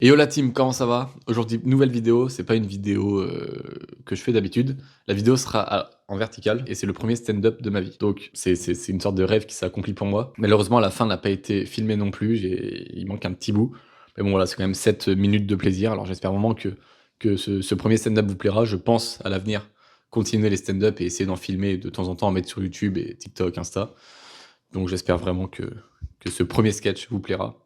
Et yo la team, comment ça va? Aujourd'hui, nouvelle vidéo, c'est pas une vidéo que je fais d'habitude. La vidéo sera en verticale et c'est le premier stand-up de ma vie. Donc c'est une sorte de rêve qui s'est accompli pour moi. Malheureusement, la fin n'a pas été filmée non plus, il manque un petit bout. Mais bon voilà, c'est quand même 7 minutes de plaisir. Alors j'espère vraiment que ce premier stand-up vous plaira. Je pense à l'avenir continuer les stand-up et essayer d'en filmer de temps en temps, en mettre sur YouTube et TikTok, Insta. Donc j'espère vraiment que ce premier sketch vous plaira.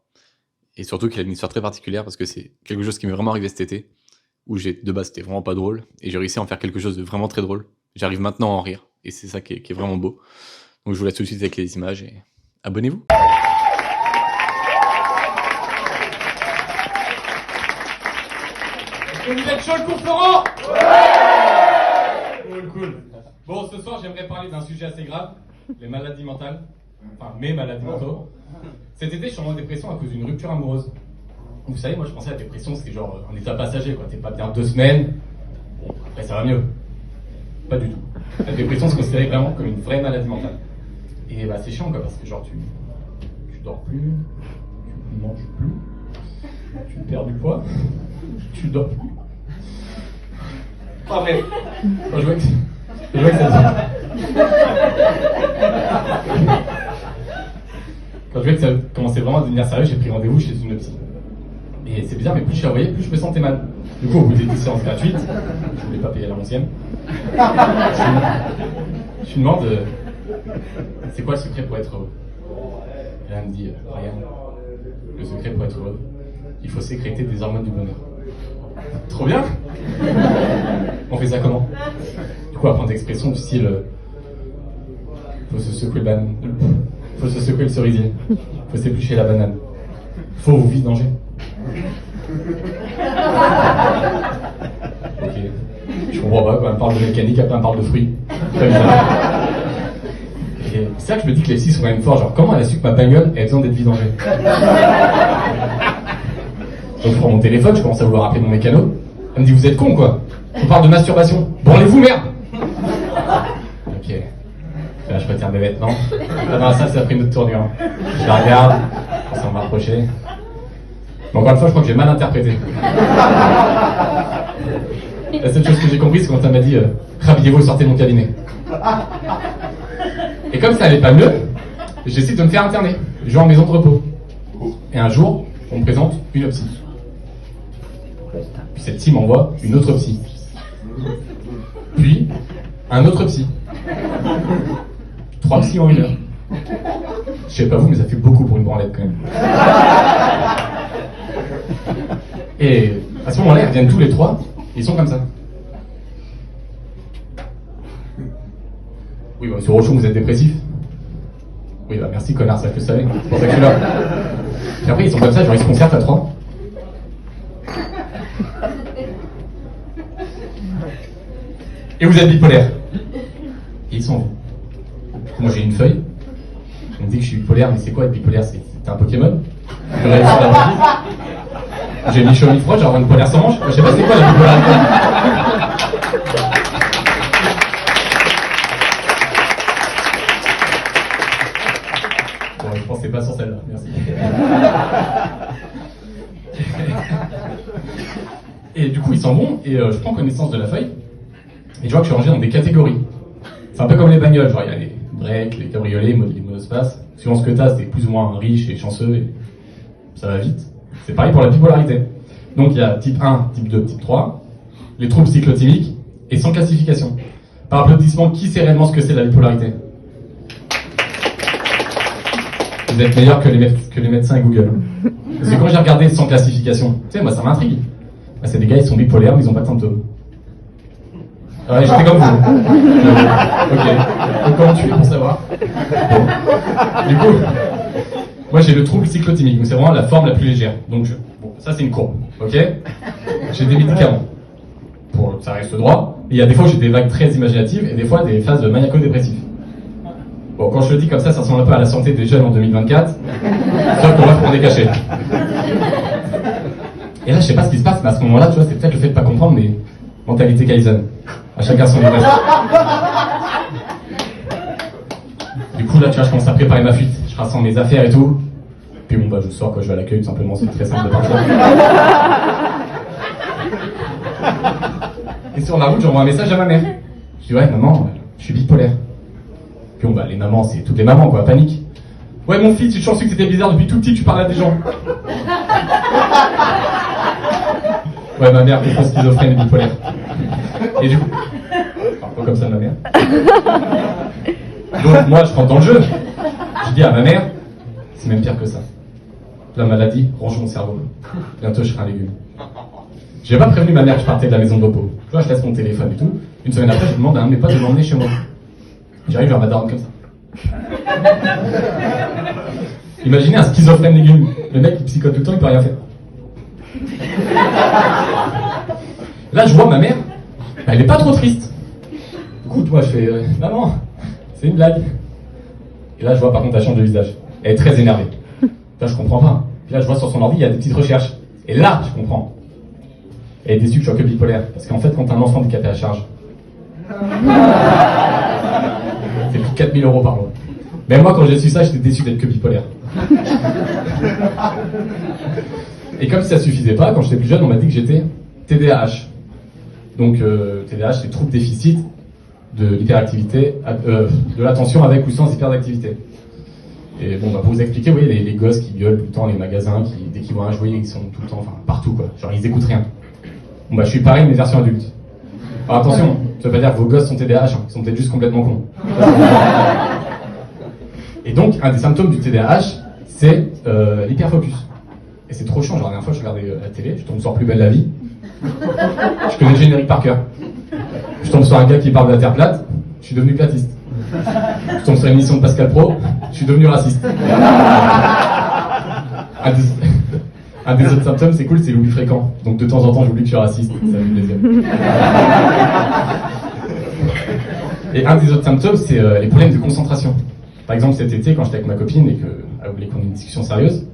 Et surtout qu'il a une histoire très particulière parce que c'est quelque chose qui m'est vraiment arrivé cet été, où de base c'était vraiment pas drôle, et j'ai réussi à en faire quelque chose de vraiment très drôle. J'arrive maintenant à en rire, et c'est ça qui est vraiment beau. Donc je vous laisse tout de suite avec les images, et abonnez-vous. Vous êtes chaud le cours Florent? Ouais. Cool. Bon, ce soir j'aimerais parler d'un sujet assez grave, les maladies mentales. Enfin, mes maladies mentaux. Cet été, je suis en dépression à cause d'une rupture amoureuse. Vous savez, moi je pensais à la dépression, c'était genre un état passager, quoi. T'es pas bien 2 semaines, après ça va mieux. Pas du tout. La dépression se considérait vraiment comme une vraie maladie mentale. Et bah c'est chiant, quoi, parce que genre tu dors plus, tu manges plus, tu perds du poids, tu dors plus. Enfin bref, quand je vois que ça... Quand je voyais que ça commençait vraiment à devenir sérieux, j'ai pris rendez-vous chez une psy. Et c'est bizarre, mais plus je la voyais, plus je me sentais mal. Du coup, au bout des 10 séances gratuites, je voulais pas payer la 11e, je lui demande c'est quoi le secret pour être heureux. Et là, elle me dit Ryan, le secret pour être heureux, il faut sécréter des hormones du bonheur. Trop bien. On fait ça comment? Du coup, apprendre des expressions du style faut se secouer faut se secouer le cerisier, faut s'éplucher la banane, faut vous vidanger. Ok, je comprends pas, quand elle parle de mécanique, après elle parle de fruits. Très bizarre. Et c'est ça que je me dis que les psys sont quand même forts, genre comment elle a su que ma bagnole avait besoin d'être vidangée? Donc je prends mon téléphone, je commence à vouloir appeler mon mécano. Elle me dit vous êtes con quoi, on parle de masturbation, branlez-vous merde. Ok. Là, je retire mes vêtements. Là, dans la salle, ça a pris une autre tournure. Je la regarde, on s'en va rapprocher. Mais encore une fois, je crois que j'ai mal interprété. La seule chose que j'ai compris, c'est quand elle m'a dit rhabillez-vous et sortez de mon cabinet. Et comme ça allait pas mieux, j'essaie de me faire interner, genre en maison de repos. Et un jour, on me présente une psy. Puis cette psy m'envoie une autre psy. Puis, un autre psy. 3 psys en 1 heure. Je sais pas vous, mais ça fait beaucoup pour une branlette quand même. Et à ce moment-là, ils reviennent tous les 3, et ils sont comme ça. Oui, bah, monsieur Rochon, vous êtes dépressif? Oui, bah merci connard, ça je le savais, c'est pour ça que je suis là. Et après, ils sont comme ça, genre ils se concertent à 3. Et vous êtes bipolaire. Et ils s'en vont. Moi j'ai une feuille, on me dit que je suis bipolaire, mais c'est quoi être bipolaire? C'est un Pokémon? J'ai mis chaud, mis froid, j'ai avoir une polaire sans manche. Je sais pas c'est quoi la bipolarité. Bon, je pensais pas sur celle-là, merci. Et du coup ils s'en vont, et je prends connaissance de la feuille, et je vois que je suis rangé dans des catégories. C'est un peu comme les bagnoles, genre il y a les breaks, les cabriolets, les monospaces. Suivant ce que t'as, c'est plus ou moins riche et chanceux et ça va vite. C'est pareil pour la bipolarité. Donc il y a type 1, type 2, type 3, les troubles cyclotimiques et sans classification. Par applaudissement, qui sait réellement ce que c'est la bipolarité? Vous êtes meilleurs que les médecins et Google. Parce que quand j'ai regardé sans classification, tu sais, moi ça m'intrigue. Bah, c'est des gars, ils sont bipolaires, mais ils ont pas de symptômes. Ouais, j'étais comme vous. Ok. Donc comment tu fais pour savoir? Bon. Du coup, moi j'ai le trouble cyclotimique, donc c'est vraiment la forme la plus légère. Donc bon, ça c'est une courbe, ok? J'ai des médicaments. Ça reste droit. Et il y a des fois où j'ai des vagues très imaginatives et des fois des phases maniaco-dépressives. Bon, quand je le dis comme ça ressemble un peu à la santé des jeunes en 2024. Sauf qu'on va prendre des cachets. Et là, je sais pas ce qui se passe, mais à ce moment-là, tu vois, c'est peut-être le fait de pas comprendre, mais mentalité Kaizen. À chacun son image. Du coup, là, tu vois, je commence à préparer ma fuite. Je rassemble mes affaires et tout. Puis bon, bah, je sors, quoi, je vais à l'accueil, tout simplement, c'est très simple de partir. Et sur la route, j'envoie un message à ma mère. Je dis, ouais, maman, je suis bipolaire. Puis bon, bah, les mamans, c'est toutes les mamans, quoi, panique. Ouais, mon fils, j'ai toujours su que c'était bizarre depuis tout petit, tu parles à des gens. Ouais, ma mère, est schizophrène et bipolaire. Et du coup, je parle pas comme ça de ma mère. Donc, moi, je rentre dans le jeu. Je dis à ma mère, c'est même pire que ça. La maladie ronge mon cerveau. Bientôt, je serai un légume. J'ai pas prévenu ma mère que je partais de la maison de repos. Tu vois, je laisse mon téléphone et tout. Une semaine après, je demande à un de mes potes de m'emmener chez moi. J'arrive vers ma daronne comme ça. Imaginez un schizophrène légume. Le mec, il psychote tout le temps, il peut rien faire. Là, je vois ma mère. Elle est pas trop triste. Du coup, moi, je fais maman, c'est une blague. Et là, je vois par contre, elle change de visage. Elle est très énervée. Là, je comprends pas. Puis là, je vois sur son ordi, il y a des petites recherches. Et là, je comprends. Elle est déçue que je sois que bipolaire. Parce qu'en fait, quand t'as un enfant handicapé à charge, c'est plus de 4 000 € par mois. Mais moi, quand j'ai su ça, j'étais déçu d'être que bipolaire. Et comme si ça suffisait pas, quand j'étais plus jeune, on m'a dit que j'étais TDAH. Donc, TDAH, c'est trouble déficit de l'hyperactivité, de l'attention avec ou sans hyperactivité. Et bon, bah, pour vous expliquer, vous voyez, les gosses qui gueulent tout le temps, les magasins, qui, dès qu'ils voient un jouet, ils sont tout le temps, enfin, partout, quoi. Genre, ils écoutent rien. Bon, bah, je suis pareil, mais version adulte. Alors, attention, ça veut pas dire que vos gosses sont TDAH, hein, ils sont peut-être juste complètement cons. Et donc, un des symptômes du TDAH, c'est l'hyperfocus. Et c'est trop chiant, genre la dernière fois, je regardais la télé, je tombe sur Plus belle la vie. Je connais le générique par cœur. Je tombe sur un gars qui parle de la Terre plate, je suis devenu platiste. Je tombe sur une émission de Pascal Pro, je suis devenu raciste. Un des autres symptômes, c'est cool, c'est l'oubli fréquent. Donc de temps en temps, j'oublie que je suis raciste, ça fait plaisir. Et un des autres symptômes, c'est les problèmes de concentration. Par exemple, cet été, quand j'étais avec ma copine et qu'elle voulait qu'on ait une discussion sérieuse,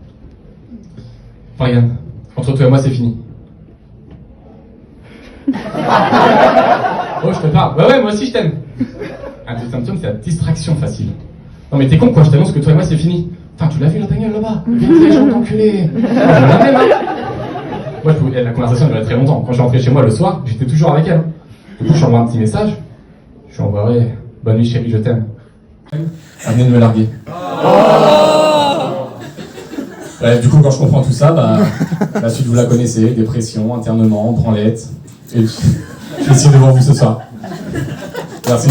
Marianne, entre toi et moi, c'est fini. Oh, je te parle. Ouais, moi aussi, je t'aime. Un des symptômes, c'est la distraction facile. Non, mais t'es con, quoi, je t'annonce que toi et moi, c'est fini. Putain, tu l'as vu la bagnole là-bas? Les gens d'enculés. Moi, la conversation durait très longtemps. Quand je suis rentré chez moi le soir, j'étais toujours avec elle. Du coup, je lui envoie un petit message. Je lui envoie, ouais, bonne nuit chérie, je t'aime. Elle venait de me larguer. Ouais, du coup, quand je comprends tout ça, bah, la suite vous la connaissez, dépression, internement, branlette. Et je suis ici devant vous ce soir. Merci.